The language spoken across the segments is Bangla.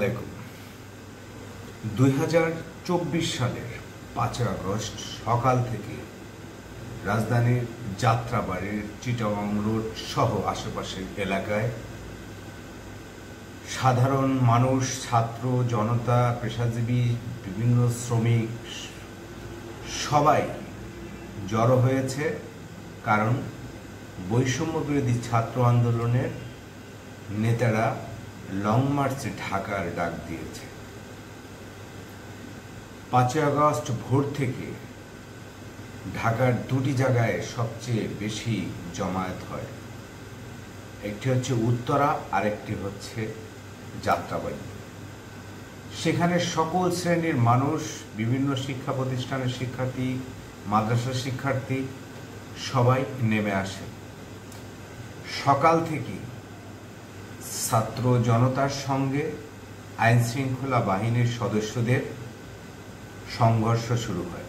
আলাইকুম। 2024 সালের 5 আগস্ট সকাল থেকে রাজধানীর যাত্রাবাড়ির চিটাগং রোড সহ আশেপাশের এলাকায় সাধারণ মানুষ, ছাত্র জনতা, পেশাজীবী, বিভিন্ন শ্রমিক সবাই জড়ো হয়েছে। কারণ বৈষম্য বিরোধী ছাত্র আন্দোলনের নেতারা লং মার্চে ঢাকার ডাক দিয়েছে। 5 আগস্ট ভোর থেকে ঢাকার দুটি জায়গায় সবচেয়ে বেশি জমায়েত হয়। একটি হচ্ছে উত্তরা, আরেকটি হচ্ছে যাত্রাবাড়ি। সেখানে সকল শ্রেণীর মানুষ, বিভিন্ন শিক্ষা প্রতিষ্ঠানের শিক্ষার্থী, মাদ্রাসার শিক্ষার্থী সবাই নেমে আসে। সকাল থেকে ছাত্র জনতার সঙ্গে আইন শৃঙ্খলা বাহিনীর সদস্যদের সংঘর্ষ শুরু হয়।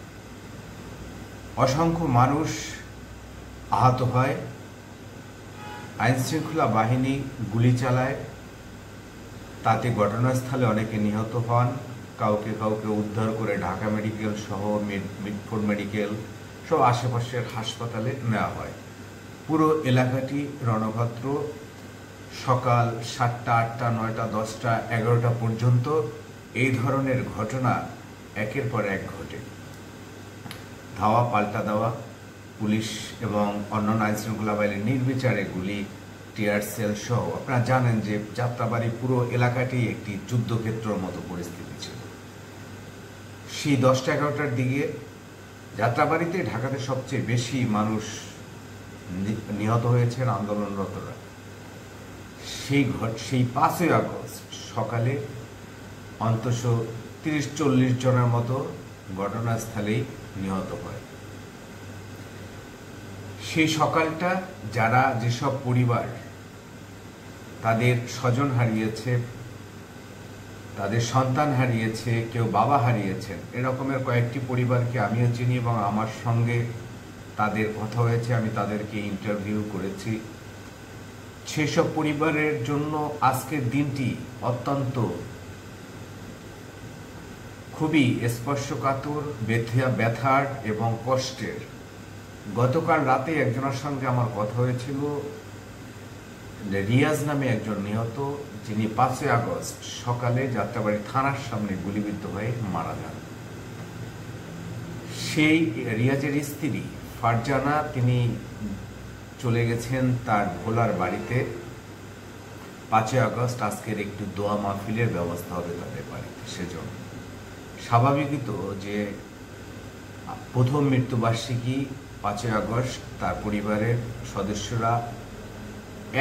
অসংখ্য মানুষ আহত হয়। আইন শৃঙ্খলা বাহিনী গুলি চালায়, তাতে ঘটনাস্থলে অনেকে নিহত হন। কাউকে কাউকে উদ্ধার করে ঢাকা মেডিকেল সহ মিটফোর্ড মেডিকেল সব আশেপাশের হাসপাতালে নেওয়া হয়। পুরো এলাকাটি রণক্ষেত্র। সকাল 7টা, 8টা, 9টা, 10টা, 11টা পর্যন্ত এই ধরনের ঘটনা একের পর এক ঘটে। ধাওয়া পাল্টা দেওয়া, পুলিশ এবং অন্যান্য আইন শৃঙ্খলা বাহিনীর নির্বিচারে গুলি, টিয়ার সেল সহ আপনারা জানেন যে যাত্রাবাড়ি পুরো এলাকাটি একটি যুদ্ধক্ষেত্রের মতো পরিস্থিতি ছিল। সেই 10টা 11টার দিকে যাত্রাবাড়িতে ঢাকাতে সবচেয়ে বেশি মানুষ নিহত হয়েছেন আন্দোলনরতরা। সেই 5 আগস্ট সকালে অন্তত 30-40 জনের মতো ঘটনাস্থলেই নিহত হয়। সেই সকালটা যেসব পরিবার তাদের স্বজন হারিয়েছে, তাদের সন্তান হারিয়েছে, কেউ বাবা হারিয়েছেন, এরকমের কয়েকটি পরিবারকে আমিও চিনি এবং আমার সঙ্গে তাদের কথা হয়েছে, আমি তাদেরকে ইন্টারভিউ করেছি। সেসব পরিবারের জন্য আজকের দিনটি অত্যন্ত খুবই স্পর্শকাতর, ব্যথার এবং কষ্টের। গতকাল রাতে একজনের সঙ্গে আমার কথা হয়েছিল, রিয়াজ নামে একজন নিহত, যিনি 5 আগস্ট সকালে যাত্রাবাড়ি থানার সামনে গুলিবিদ্ধ হয়ে মারা যান। সেই রিয়াজের স্ত্রী ফারজানা, তিনি চলে গেছেন তার ভোলার বাড়িতে। 5 আগস্ট আজকের একটু দোয়া মাহফিলের ব্যবস্থা হবে তাদের বাড়িতে। সেজন্য স্বাভাবিকই তো যে প্রথম মৃত্যুবার্ষিকী 5 আগস্ট তার পরিবারের সদস্যরা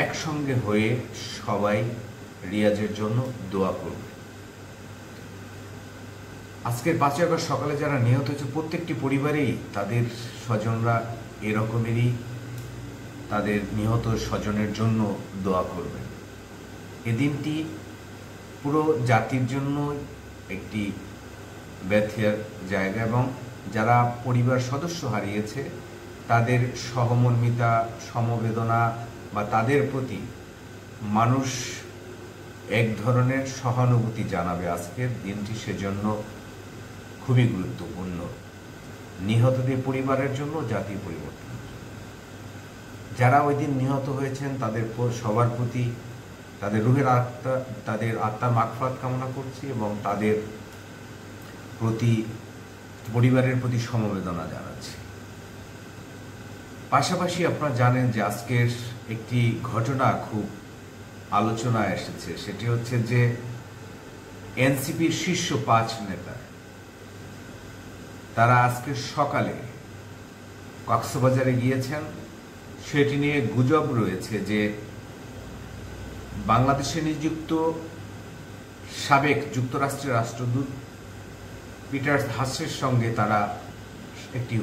একসঙ্গে হয়ে সবাই রিয়াজের জন্য দোয়া করবে। আজকের 5 আগস্ট সকালে যারা নিহত হয়েছে প্রত্যেকটি পরিবারেই তাদের স্বজনরা এরকমেরই তাদের নিহত স্বজনের জন্য দোয়া করবেন। এ দিনটি পুরো জাতির জন্য একটি ব্যথার জায়গা এবং যারা পরিবার সদস্য হারিয়েছে তাদের সহমর্মিতা, সমবেদনা বা তাদের প্রতি মানুষ এক ধরনের সহানুভূতি জানাবে। আজকের দিনটি সেজন্য খুবই গুরুত্বপূর্ণ নিহতদের পরিবারের জন্য, জাতি পরিবর্তন। যারা ওই দিন নিহত হয়েছেন তাদের সবার প্রতি তাদের রুহের আত্মা, তাদের আত্মার মাগফিরাত কামনা করছি এবং তাদের প্রতি পরিবারের প্রতি সমবেদনা জানাচ্ছি। পাশাপাশি আপনারা জানেন যে আজকের একটি ঘটনা খুব আলোচনায় এসেছে, সেটি হচ্ছে যে এনসিপির শীর্ষ 5 নেতা তারা আজকে সকালে কক্সবাজারে গিয়েছেন। সেটি নিয়ে গুজব রয়েছে যে বাংলাদেশে নিযুক্ত সাবেক যুক্তরাষ্ট্রের রাষ্ট্রদূত পিটার হাসের সঙ্গে তারা একটি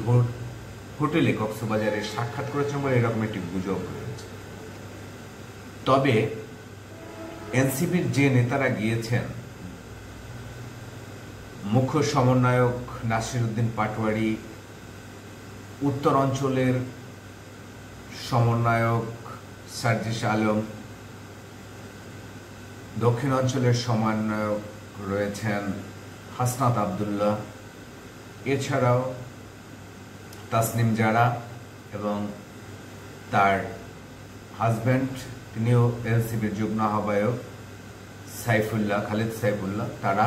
হোটেলে কক্সবাজারে সাক্ষাৎ করেছেন বলে এরকম একটি গুজব রয়েছে। তবে এনসিপির যে নেতারা গিয়েছেন, মুখ্য সমন্বয়ক নাসির উদ্দিন পাটোয়ারি, উত্তর অঞ্চলের সমন্বয়ক সার্জিস আলম, দক্ষিণাঞ্চলের সমন্বয়ক রয়েছেন হাসনাত আবদুল্লাহ, এছাড়াও তাসনিম জারা এবং তার হাজব্যান্ড, তিনিও এনসিপির যুগ্ম আহ্বায়ক খালিদ সাইফুল্লাহ, তারা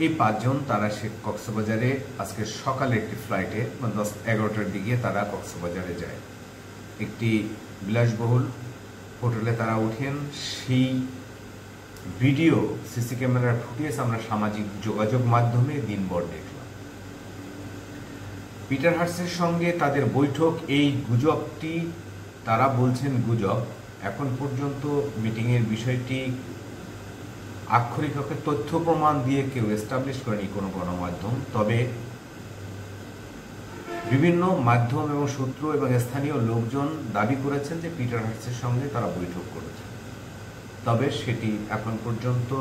এই 5 জন তারা সে কক্সবাজারে আজকে সকালে একটি ফ্লাইটে 10-11টার দিকে তারা কক্সবাজারে যায়। একটি বিলাসবহুল হোটেলে তারা ওঠেন। সেই ভিডিও সিসি ক্যামেরার ফুটেজ আমরা সামাজিক যোগাযোগ মাধ্যমে দিনভর দেখলাম। পিটার হার্টসের সঙ্গে তাদের বৈঠক, এই গুজবটি তারা বলছেন গুজব, এখন পর্যন্ত মিটিংয়ের বিষয়টি আক্ষরিক অর্থে তথ্য প্রমাণ দিয়ে কেউ এস্টাবলিশ করেনি কোনো গণমাধ্যম। তবে বিভিন্ন মাধ্যম এবং সূত্র এবং স্থানীয় লোকজন দাবি করেছেন যে পিটার হার্টসের সঙ্গে তারা বৈঠক করেছেন। তবে সেটি এখন পর্যন্ত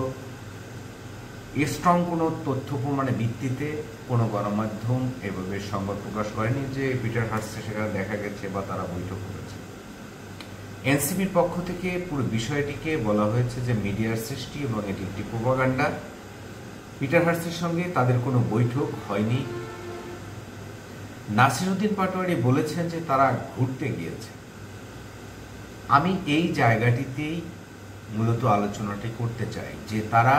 স্ট্রং কোনো তথ্য প্রমাণের ভিত্তিতে কোনো গণমাধ্যম এভাবে সংবাদ প্রকাশ করেনি যে পিটার হার্টসকে সেখানে দেখা গেছে বা তারা বৈঠক করেছে। এনসিপির পক্ষ থেকে পুরো বিষয়টিকে বলা হয়েছে যে মিডিয়ার সৃষ্টি এবং এটি একটি প্রোপাগান্ডা। পিটার হার্টসের সঙ্গে তাদের কোনো বৈঠক হয়নি। নাসিরউদ্দিন পাটোয়ারি বলেছেন যে তারা ঘুরতে গিয়েছে। আমি এই জায়গাটিতেই মূলত আলোচনাটি করতে চাই যে তারা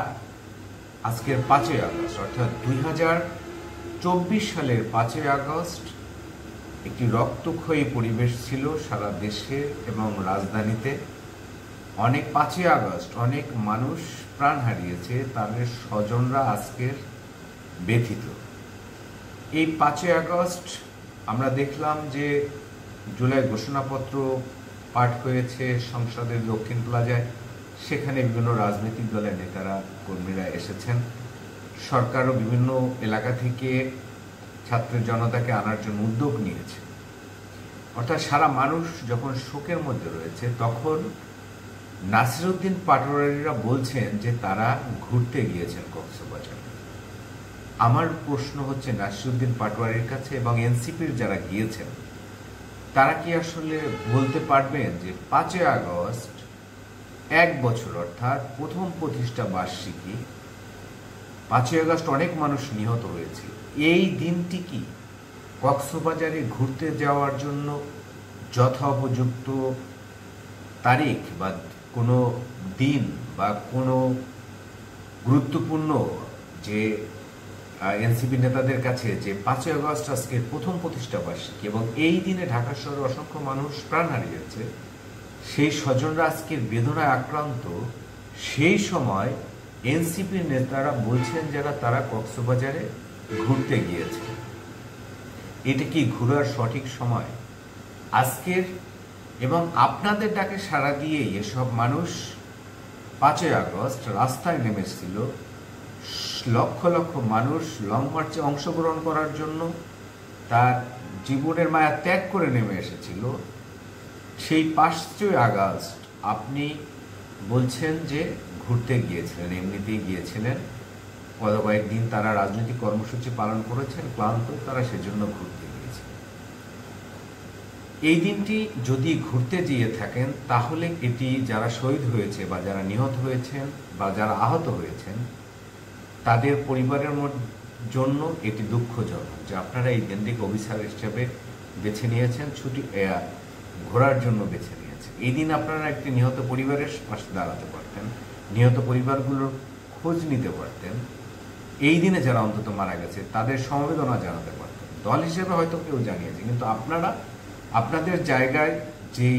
আজকের 5ই আগস্ট অর্থাৎ 2024 সালের 5ই আগস্ট একটি রক্তক্ষয়ী পরিবেশ ছিল সারা দেশে এবং রাজধানীতে। 5ই আগস্ট অনেক মানুষ প্রাণ হারিয়েছে, তাদের স্বজনরা আজকের ব্যথিত। এই 5ই আগস্ট আমরা দেখলাম যে জুলাই ঘোষণাপত্র পাঠ হয়েছে সংসদের দক্ষিণ প্লাজায়। সেখানে বিভিন্ন রাজনৈতিক দলের নেতারা কর্মীরা এসেছেন। সরকারও বিভিন্ন এলাকা থেকে ছাত্র জনতাকে আনার জন্য উদ্যোগ নিয়েছে। অর্থাৎ সারা মানুষ যখন শোকের মধ্যে রয়েছে, তখন নাসিরউদ্দিন পাটোয়ারিরা বলছেন যে তারা ঘুরতে গিয়েছেন কক্সবাজারে। আমার প্রশ্ন হচ্ছে নাসিরউদ্দিন পাটোয়ারির কাছে এবং এনসিপির যারা গিয়েছেন তারা কি আসলে বলতে পারবেন যে 5ই আগস্ট 1 বছর অর্থাৎ প্রথম প্রতিষ্ঠা বার্ষিকী, 5ই আগস্ট অনেক মানুষ নিহত হয়েছে, এই দিনটি কি কক্সবাজারে ঘুরতে যাওয়ার জন্য যথোপযুক্ত তারিখ বা কোনো দিন বা কোনো গুরুত্বপূর্ণ যে এনসিপি নেতাদের কাছে যে 5ই আগস্ট আজকের প্রথম প্রতিষ্ঠা বার্ষিকী এবং এই দিনে ঢাকা শহরে অসংখ্য মানুষ প্রাণ হারিয়েছে, সেই স্বজনরা আজকের বেদনায় আক্রান্ত, সেই সময় এনসিপির নেতারা বলছেন যারা তারা কক্সবাজারে ঘুরতে গিয়েছে। এটা কি ঘোরার সঠিক সময় আজকের? এবং আপনাদের ডাকে সাড়া দিয়ে এসব মানুষ 5ই আগস্ট রাস্তায় নেমেছিল, লক্ষ লক্ষ মানুষ লং মার্চে অংশগ্রহণ করার জন্য তার জীবনের মায়া ত্যাগ করে নেমে এসেছিল। সেই 5ই আগস্ট আপনি বলছেন যে ঘুরতে গিয়েছিলেন, এমনিতেই গিয়েছিলেন, কয়েকদিন তারা রাজনৈতিক কর্মসূচি পালন করেছেন, ক্লান্ত তারা সেজন্য ঘুরতে গিয়েছে। এই দিনটি যদি ঘুরতে গিয়ে থাকেন তাহলে এটি যারা শহীদ হয়েছে বা যারা নিহত হয়েছেন বা যারা আহত হয়েছেন তাদের পরিবারের জন্য এটি দুঃখজনক যে আপনারা এই দিনটিকে অভিসার হিসেবে বেছে নিয়েছেন, ছুটি ঘোরার জন্য বেছে নিয়েছেন। এই দিন আপনারা একটি নিহত পরিবারের পাশে দাঁড়াতে পারতেন, নিহত পরিবারগুলোর খোঁজ নিতে পারতেন, এই দিনে যারা অন্তত মারা গেছে তাদের সমবেদনা জানাতে পারতেন। দল হিসেবে হয়তো কেউ জানিয়েছে, কিন্তু আপনারা আপনাদের জায়গায় যেই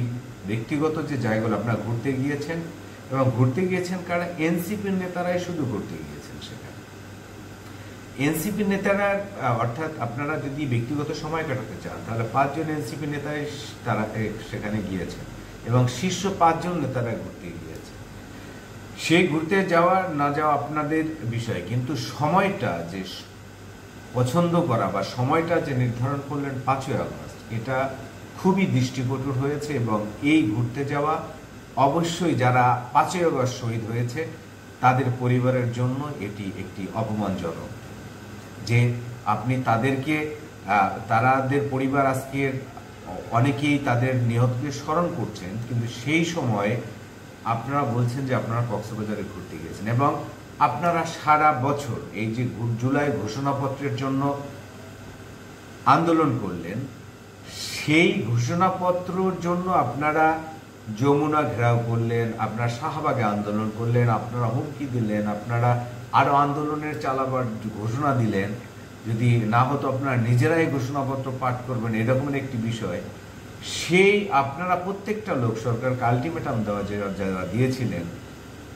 ব্যক্তিগত যে জায়গাগুলো আপনারা ঘুরতে গিয়েছেন এবং ঘুরতে গিয়েছেন কারা? এনসিপির নেতারাই শুধু ঘুরতে গিয়েছেন সেখানে। এনসিপি নেতারা অর্থাৎ আপনারা যদি ব্যক্তিগত সময় কাটাতে চান তাহলে 5 জন এনসিপি নেতাই তারা সেখানে গিয়েছেন এবং শীর্ষ 5 জন নেতারা ঘুরতে গিয়েছে। সেই ঘুরতে যাওয়া না যাওয়া আপনাদের বিষয়, কিন্তু সময়টা যে পছন্দ করা বা সময়টা যে নির্ধারণ করলেন 5ই আগস্ট, এটা খুবই দৃষ্টিকটু হয়েছে এবং এই ঘুরতে যাওয়া অবশ্যই যারা 5ই আগস্ট শহীদ হয়েছে তাদের পরিবারের জন্য এটি একটি অপমানজনক যে আপনি তাদেরকে তাদের পরিবার আজকের অনেকেই তাদের নিহতকে স্মরণ করছেন, কিন্তু সেই সময় আপনারা বলছেন যে আপনারা কক্সবাজারে ঘুরতে গিয়েছেন এবং আপনারা সারা বছর এই যে জুলাই ঘোষণাপত্রের জন্য আন্দোলন করলেন, সেই ঘোষণাপত্রের জন্য আপনারা যমুনা ঘেরাও করলেন, আপনারা শাহবাগে আন্দোলন করলেন, আপনারা হুমকি দিলেন, আপনারা আরো আন্দোলনের চালাবার ঘোষণা দিলেন, যদি না হতো আপনারা নিজেরাই ঘোষণাপত্র পাঠ করবেন, এরকমের একটি বিষয়। সেই আপনারা প্রত্যেকটা লোক সরকারকে আলটিমেটাম দেওয়া যারা দিয়েছিলেন,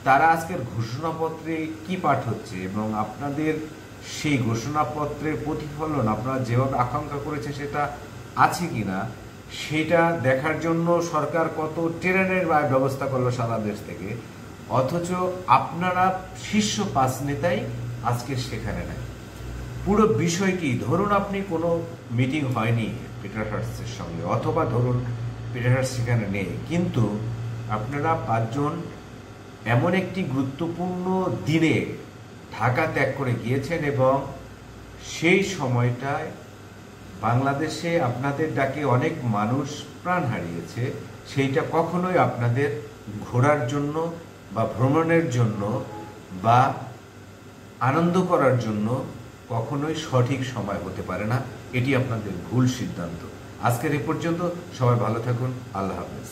তারা আজকের ঘোষণাপত্রে কি পাঠ হচ্ছে এবং আপনাদের সেই ঘোষণাপত্রের প্রতিফলন আপনারা যেভাবে আকাঙ্ক্ষা করেছে সেটা আছে কিনা, সেটা দেখার জন্য সরকার কত ট্রেনের ব্যবস্থা করলো সারা দেশ থেকে, অথচ আপনারা শীর্ষ 5 নেতাই আজকে সেখানে নাই। পুরো বিষয় কি, ধরুন আপনি কোনো মিটিং হয়নি পিটারহার্স্টের সঙ্গে, অথবা ধরুন পিটারহার্স্ট সেখানে নেই, কিন্তু আপনারা 5 জন এমন একটি গুরুত্বপূর্ণ দিনে ঢাকা ত্যাগ করে গিয়েছেন এবং সেই সময়টায় বাংলাদেশে আপনাদের ডাকে অনেক মানুষ প্রাণ হারিয়েছে। সেইটা কখনোই আপনাদের ঘোরার জন্য বা ভ্রমণের জন্য বা আনন্দ করার জন্য কখনোই সঠিক সময় হতে পারে না। এটি আপনাদের ভুল সিদ্ধান্ত। আজকের এ পর্যন্ত। সবাই ভালো থাকুন। আল্লাহ হাফেজ।